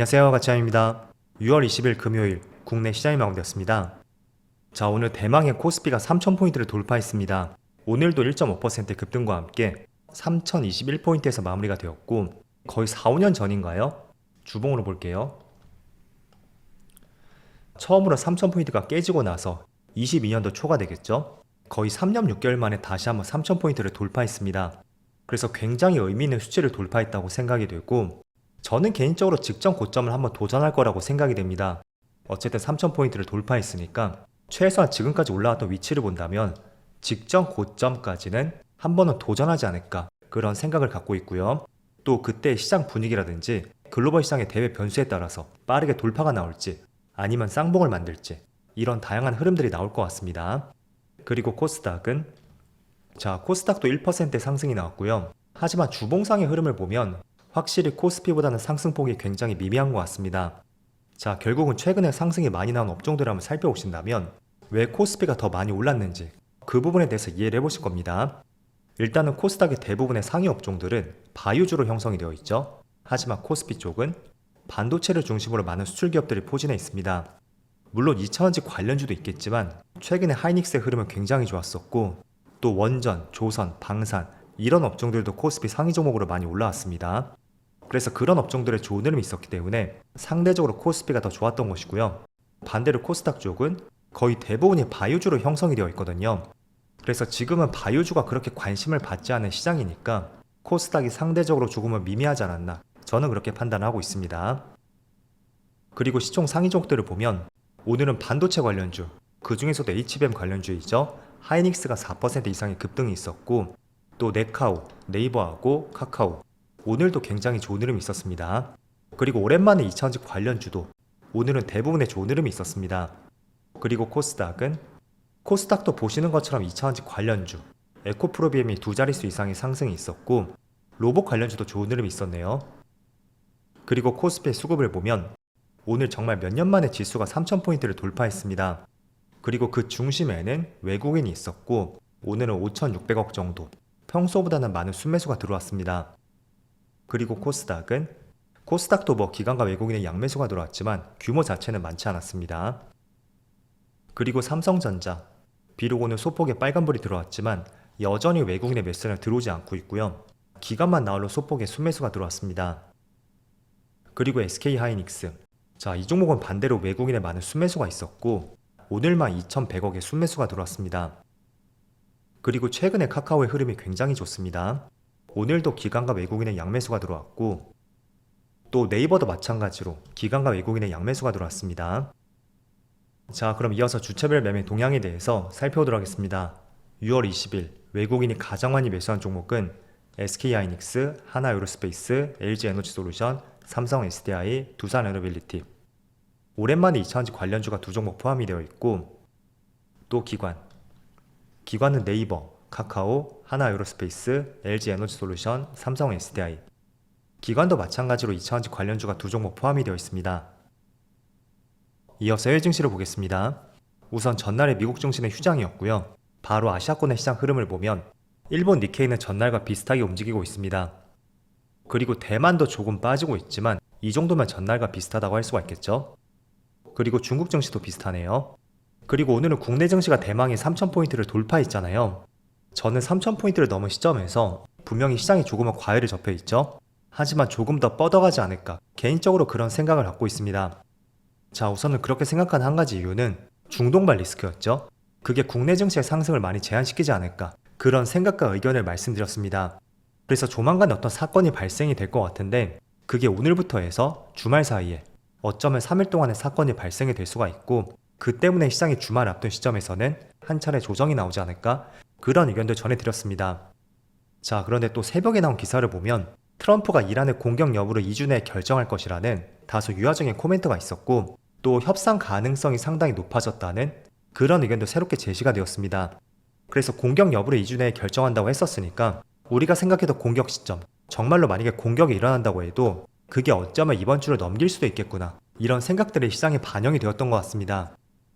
안녕하세요, 가치아입니다. 6월 20일 금요일 국내 시장이 마감되었습니다. 자, 오늘 대망의 코스피가 3000포인트를 돌파했습니다. 오늘도 1.5% 급등과 함께 3021포인트에서 마무리가 되었고 거의 4, 5년 전인가요? 주봉으로 볼게요. 처음으로 3000포인트가 깨지고 나서 22년도 초가 되겠죠? 거의 3년 6개월 만에 다시 한번 3000포인트를 돌파했습니다. 그래서 굉장히 의미 있는 수치를 돌파했다고 생각이 되고 저는 개인적으로 직전 고점을 한번 도전할 거라고 생각이 됩니다. 어쨌든 3000포인트를 돌파했으니까 최소한 지금까지 올라왔던 위치를 본다면 직전 고점까지는 한 번은 도전하지 않을까 그런 생각을 갖고 있고요. 또 그때 시장 분위기라든지 글로벌 시장의 대외 변수에 따라서 빠르게 돌파가 나올지 아니면 쌍봉을 만들지 이런 다양한 흐름들이 나올 것 같습니다. 그리고 코스닥은 코스닥도 1% 상승이 나왔고요. 하지만 주봉상의 흐름을 보면 확실히 코스피보다는 상승폭이 굉장히 미미한 것 같습니다. 자, 결국은 최근에 상승이 많이 나온 업종들을 한번 살펴보신다면 왜 코스피가 더 많이 올랐는지 그 부분에 대해서 이해를 해보실 겁니다. 일단은 코스닥의 대부분의 상위 업종들은 바이오주로 형성이 되어 있죠. 하지만 코스피 쪽은 반도체를 중심으로 많은 수출 기업들이 포진해 있습니다. 물론 2차전지 관련주도 있겠지만 최근에 하이닉스의 흐름은 굉장히 좋았었고 또 원전, 조선, 방산 이런 업종들도 코스피 상위 종목으로 많이 올라왔습니다. 그래서 그런 업종들의 좋은 흐름이 있었기 때문에 상대적으로 코스피가 더 좋았던 것이고요. 반대로 코스닥 쪽은 거의 대부분이 바이오주로 형성이 되어 있거든요. 그래서 지금은 바이오주가 그렇게 관심을 받지 않은 시장이니까 코스닥이 상대적으로 조금은 미미하지 않았나 저는 그렇게 판단하고 있습니다. 그리고 시총 상위 종목들을 보면 오늘은 반도체 관련주, 그 중에서도 HBM 관련주이죠. 하이닉스가 4% 이상의 급등이 있었고 또 네카오, 네이버하고 카카오 오늘도 굉장히 좋은 흐름이 있었습니다. 그리고 오랜만에 2차전지 관련주도 오늘은 대부분의 좋은 흐름이 있었습니다. 그리고 코스닥도 보시는 것처럼 2차전지 관련주 에코프로비엠이 두 자릿수 이상의 상승이 있었고 로봇 관련주도 좋은 흐름이 있었네요. 그리고 코스피의 수급을 보면 오늘 정말 몇 년 만에 지수가 3000포인트를 돌파했습니다. 그리고 그 중심에는 외국인이 있었고 오늘은 5600억 정도 평소보다는 많은 순매수가 들어왔습니다. 그리고 코스닥도 기관과 외국인의 양매수가 들어왔지만 규모 자체는 많지 않았습니다. 그리고 삼성전자 비록 오늘 소폭의 빨간불이 들어왔지만 여전히 외국인의 매수는 들어오지 않고 있고요. 기관만 나홀로 소폭의 순매수가 들어왔습니다. 그리고 SK하이닉스 이 종목은 반대로 외국인의 많은 순매수가 있었고 오늘만 2100억의 순매수가 들어왔습니다. 그리고 최근에 카카오의 흐름이 굉장히 좋습니다. 오늘도 기관과 외국인의 양매수가 들어왔고 또 네이버도 마찬가지로 기관과 외국인의 양매수가 들어왔습니다. 자, 그럼 이어서 주체별 매매 동향에 대해서 살펴보도록 하겠습니다. 6월 20일 외국인이 가장 많이 매수한 종목은 SK하이닉스, 하나에어로스페이스, LG에너지솔루션, 삼성 SDI, 두산에너빌리티 오랜만에 2차전지 관련주가 두 종목 포함이 되어 있고 또 기관은 네이버, 카카오, 하나에어로스페이스, LG에너지솔루션, 삼성 SDI 기관도 마찬가지로 2차전지 관련주가 두 종목 포함이 되어 있습니다. 이어서 해외 증시를 보겠습니다. 우선 전날의 미국 증시는 휴장이었고요. 바로 아시아권의 시장 흐름을 보면 일본 니케이는 전날과 비슷하게 움직이고 있습니다. 그리고 대만도 조금 빠지고 있지만 이 정도면 전날과 비슷하다고 할 수가 있겠죠. 그리고 중국 증시도 비슷하네요. 그리고 오늘은 국내 증시가 대망의 3000포인트를 돌파했잖아요. 저는 3000포인트를 넘은 시점에서 분명히 시장이 조금은 과열을 접해 있죠. 하지만 조금 더 뻗어가지 않을까 개인적으로 그런 생각을 갖고 있습니다. 자, 우선은 그렇게 생각한 한 가지 이유는 중동발 리스크였죠. 그게 국내 증시의 상승을 많이 제한시키지 않을까 그런 생각과 의견을 말씀드렸습니다. 그래서 조만간 어떤 사건이 발생이 될 것 같은데 그게 오늘부터 해서 주말 사이에 어쩌면 3일 동안의 사건이 발생이 될 수가 있고 그 때문에 시장이 주말 앞둔 시점에서는 한 차례 조정이 나오지 않을까 그런 의견도 전해드렸습니다. 자, 그런데 또 새벽에 나온 기사를 보면 트럼프가 이란의 공격 여부를 2주 내에 결정할 것이라는 다소 유화적인 코멘트가 있었고 또 협상 가능성이 상당히 높아졌다는 그런 의견도 새롭게 제시가 되었습니다. 그래서 공격 여부를 2주 내에 결정한다고 했었으니까 우리가 생각했던 공격 시점 정말로 만약에 공격이 일어난다고 해도 그게 어쩌면 이번 주를 넘길 수도 있겠구나 이런 생각들이 시장에 반영이 되었던 것 같습니다.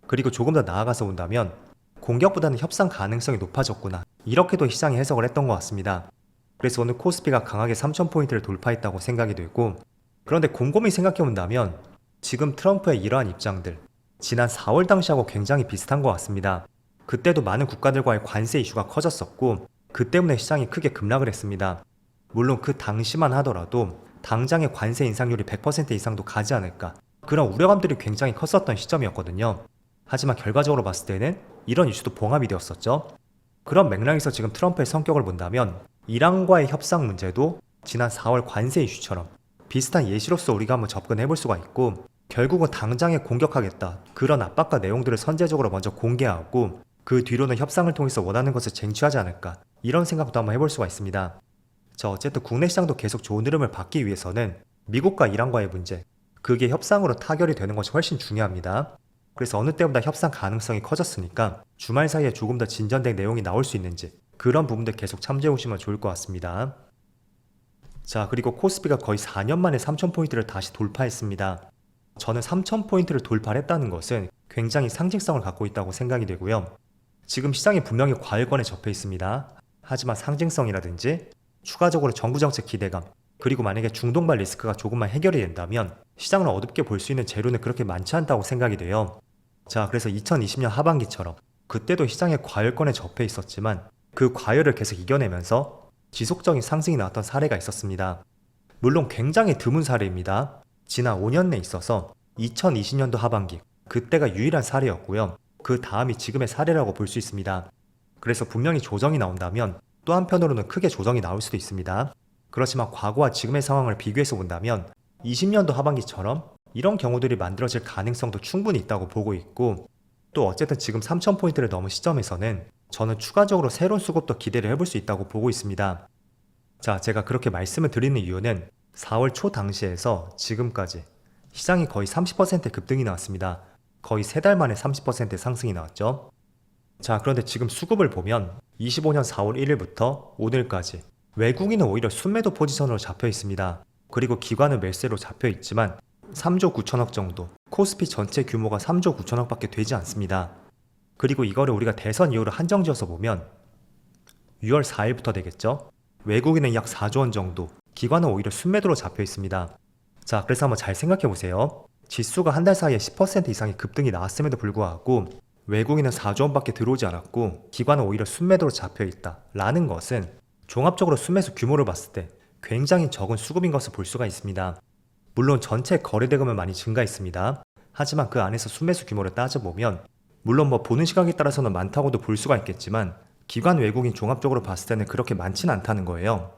그리고 조금 더 나아가서 본다면 공격보다는 협상 가능성이 높아졌구나 이렇게도 시장이 해석을 했던 것 같습니다. 그래서 오늘 코스피가 강하게 3000포인트를 돌파했다고 생각이 되고 그런데 곰곰이 생각해본다면 지금 트럼프의 이러한 입장들, 지난 4월 당시하고 굉장히 비슷한 것 같습니다. 그때도 많은 국가들과의 관세 이슈가 커졌었고 그 때문에 시장이 크게 급락을 했습니다. 물론 그 당시만 하더라도 당장의 관세 인상률이 100% 이상도 가지 않을까, 그런 우려감들이 굉장히 컸었던 시점이었거든요. 하지만 결과적으로 봤을 때는 이런 이슈도 봉합이 되었었죠. 그런 맥락에서 지금 트럼프의 성격을 본다면 이란과의 협상 문제도 지난 4월 관세 이슈처럼 비슷한 예시로서 우리가 한번 접근해 볼 수가 있고, 결국은 당장에 공격하겠다, 그런 압박과 내용들을 선제적으로 먼저 공개하고 그 뒤로는 협상을 통해서 원하는 것을 쟁취하지 않을까, 이런 생각도 한번 해볼 수가 있습니다. 어쨌든 국내 시장도 계속 좋은 흐름을 받기 위해서는 미국과 이란과의 문제, 그게 협상으로 타결이 되는 것이 훨씬 중요합니다. 그래서 어느 때보다 협상 가능성이 커졌으니까 주말 사이에 조금 더 진전된 내용이 나올 수 있는지 그런 부분들 계속 참조해 보시면 좋을 것 같습니다. 자, 그리고 코스피가 거의 4년 만에 3000포인트를 다시 돌파했습니다. 저는 3000포인트를 돌파했다는 것은 굉장히 상징성을 갖고 있다고 생각이 되고요. 지금 시장이 분명히 과열권에 접해 있습니다. 하지만 상징성이라든지 추가적으로 정부정책 기대감, 그리고 만약에 중동발 리스크가 조금만 해결이 된다면 시장을 어둡게 볼 수 있는 재료는 그렇게 많지 않다고 생각이 돼요. 자, 그래서 2020년 하반기처럼 그때도 시장의 과열권에 접해 있었지만 그 과열을 계속 이겨내면서 지속적인 상승이 나왔던 사례가 있었습니다. 물론 굉장히 드문 사례입니다. 지난 5년 내에 있어서 2020년도 하반기, 그때가 유일한 사례였고요. 그 다음이 지금의 사례라고 볼 수 있습니다. 그래서 분명히 조정이 나온다면 또 한편으로는 크게 조정이 나올 수도 있습니다. 그렇지만 과거와 지금의 상황을 비교해서 본다면 20년도 하반기처럼 이런 경우들이 만들어질 가능성도 충분히 있다고 보고 있고, 또 어쨌든 지금 3000포인트를 넘은 시점에서는 저는 추가적으로 새로운 수급도 기대를 해볼 수 있다고 보고 있습니다. 자, 제가 그렇게 말씀을 드리는 이유는 4월 초 당시에서 지금까지 시장이 거의 30% 급등이 나왔습니다. 거의 3달 만에 30% 상승이 나왔죠. 자, 그런데 지금 수급을 보면 25년 4월 1일부터 오늘까지 외국인은 오히려 순매도 포지션으로 잡혀 있습니다. 그리고 기관은 매수로 잡혀 있지만 3조 9천억 정도, 코스피 전체 규모가 3조 9천억 밖에 되지 않습니다. 그리고 이거를 우리가 대선 이후로 한정지어서 보면 6월 4일부터 되겠죠. 외국인은 약 4조 원 정도, 기관은 오히려 순매도로 잡혀 있습니다. 자, 그래서 한번 잘 생각해 보세요. 지수가 한 달 사이에 10% 이상의 급등이 나왔음에도 불구하고 외국인은 4조 원밖에 들어오지 않았고 기관은 오히려 순매도로 잡혀 있다 라는 것은 종합적으로 순매수 규모를 봤을 때 굉장히 적은 수급인 것을 볼 수가 있습니다. 물론 전체 거래대금은 많이 증가했습니다. 하지만 그 안에서 순매수 규모를 따져보면 물론 보는 시각에 따라서는 많다고도 볼 수가 있겠지만 기관 외국인 종합적으로 봤을 때는 그렇게 많지는 않다는 거예요.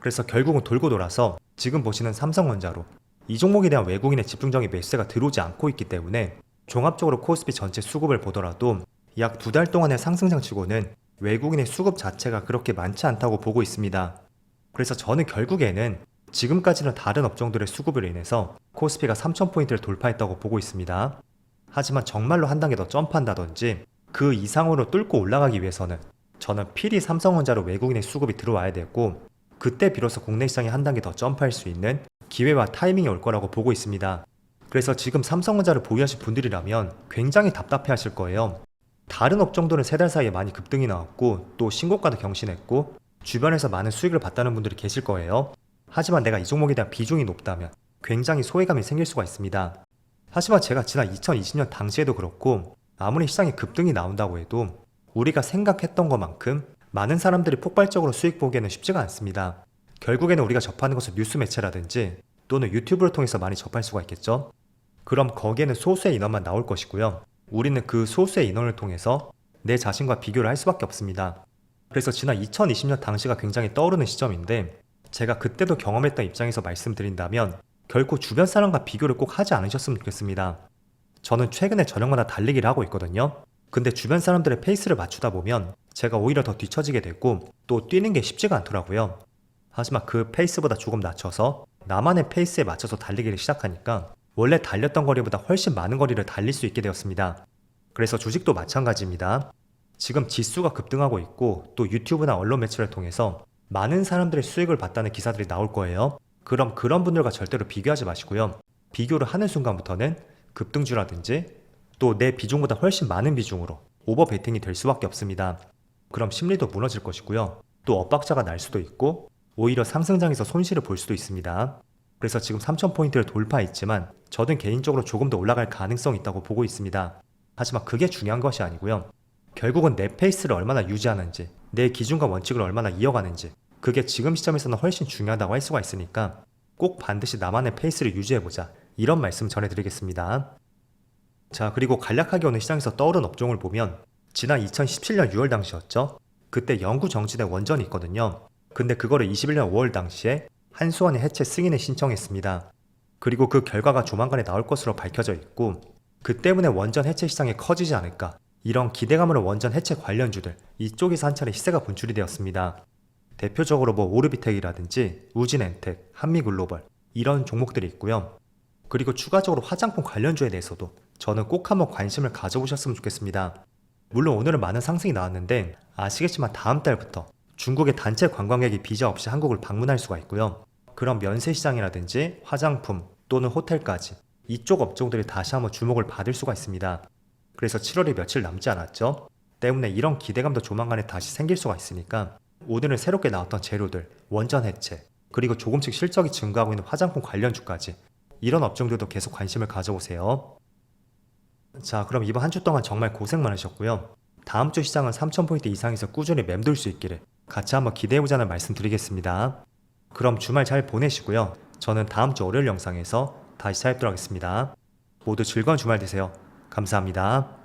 그래서 결국은 돌고 돌아서 지금 보시는 삼성전자로 이 종목에 대한 외국인의 집중적인 매수세가 들어오지 않고 있기 때문에 종합적으로 코스피 전체 수급을 보더라도 약 2달 동안의 상승장 치고는 외국인의 수급 자체가 그렇게 많지 않다고 보고 있습니다. 그래서 저는 결국에는 지금까지는 다른 업종들의 수급으로 인해서 코스피가 3000포인트를 돌파했다고 보고 있습니다. 하지만 정말로 한 단계 더 점프한다든지 그 이상으로 뚫고 올라가기 위해서는 저는 필히 삼성전자로 외국인의 수급이 들어와야 되고, 그때 비로소 국내 시장이 한 단계 더 점프할 수 있는 기회와 타이밍이 올 거라고 보고 있습니다. 그래서 지금 삼성전자를 보유하실 분들이라면 굉장히 답답해 하실 거예요. 다른 업종들은 3달 사이에 많이 급등이 나왔고 또 신고가도 경신했고 주변에서 많은 수익을 봤다는 분들이 계실 거예요. 하지만 내가 이 종목에 대한 비중이 높다면 굉장히 소외감이 생길 수가 있습니다. 하지만 제가 지난 2020년 당시에도 그렇고 아무리 시장에 급등이 나온다고 해도 우리가 생각했던 것만큼 많은 사람들이 폭발적으로 수익 보기에는 쉽지가 않습니다. 결국에는 우리가 접하는 것은 뉴스 매체라든지 또는 유튜브를 통해서 많이 접할 수가 있겠죠. 그럼 거기에는 소수의 인원만 나올 것이고요. 우리는 그 소수의 인원을 통해서 내 자신과 비교를 할 수밖에 없습니다. 그래서 지난 2020년 당시가 굉장히 떠오르는 시점인데 제가 그때도 경험했던 입장에서 말씀드린다면 결코 주변 사람과 비교를 꼭 하지 않으셨으면 좋겠습니다. 저는 최근에 저녁마다 달리기를 하고 있거든요. 근데 주변 사람들의 페이스를 맞추다 보면 제가 오히려 더 뒤처지게 되고 또 뛰는 게 쉽지가 않더라고요. 하지만 그 페이스보다 조금 낮춰서 나만의 페이스에 맞춰서 달리기를 시작하니까 원래 달렸던 거리보다 훨씬 많은 거리를 달릴 수 있게 되었습니다. 그래서 주식도 마찬가지입니다. 지금 지수가 급등하고 있고 또 유튜브나 언론 매체를 통해서 많은 사람들의 수익을 봤다는 기사들이 나올 거예요. 그럼 그런 분들과 절대로 비교하지 마시고요. 비교를 하는 순간부터는 급등주라든지 또 내 비중보다 훨씬 많은 비중으로 오버베팅이 될 수밖에 없습니다. 그럼 심리도 무너질 것이고요. 또 엇박자가 날 수도 있고 오히려 상승장에서 손실을 볼 수도 있습니다. 그래서 지금 3,000포인트를 돌파했지만 저는 개인적으로 조금 더 올라갈 가능성이 있다고 보고 있습니다. 하지만 그게 중요한 것이 아니고요. 결국은 내 페이스를 얼마나 유지하는지, 내 기준과 원칙을 얼마나 이어가는지, 그게 지금 시점에서는 훨씬 중요하다고 할 수가 있으니까 꼭 반드시 나만의 페이스를 유지해보자, 이런 말씀 전해드리겠습니다. 자, 그리고 간략하게 오늘 시장에서 떠오른 업종을 보면 지난 2017년 6월 당시였죠. 그때 영구 정지된 원전이 있거든요. 근데 그거를 21년 5월 당시에 한수원이 해체 승인을 신청했습니다. 그리고 그 결과가 조만간에 나올 것으로 밝혀져 있고, 그 때문에 원전 해체 시장이 커지지 않을까, 이런 기대감으로 원전 해체 관련주들 이쪽에서 한 차례 시세가 분출이 되었습니다. 대표적으로 오르비텍이라든지 우진엔텍, 한미글로벌 이런 종목들이 있고요. 그리고 추가적으로 화장품 관련주에 대해서도 저는 꼭 한번 관심을 가져보셨으면 좋겠습니다. 물론 오늘은 많은 상승이 나왔는데 아시겠지만 다음 달부터 중국의 단체 관광객이 비자 없이 한국을 방문할 수가 있고요. 그런 면세시장이라든지 화장품 또는 호텔까지 이쪽 업종들이 다시 한번 주목을 받을 수가 있습니다. 그래서 7월이 며칠 남지 않았죠. 때문에 이런 기대감도 조만간에 다시 생길 수가 있으니까 오늘은 새롭게 나왔던 재료들, 원전 해체, 그리고 조금씩 실적이 증가하고 있는 화장품 관련주까지 이런 업종들도 계속 관심을 가져보세요. 자, 그럼 이번 한 주 동안 정말 고생 많으셨고요. 다음 주 시장은 3,000포인트 이상에서 꾸준히 맴돌 수 있기를 같이 한번 기대해보자는 말씀 드리겠습니다. 그럼 주말 잘 보내시고요. 저는 다음 주 월요일 영상에서 다시 찾아뵙도록 하겠습니다. 모두 즐거운 주말 되세요. 감사합니다.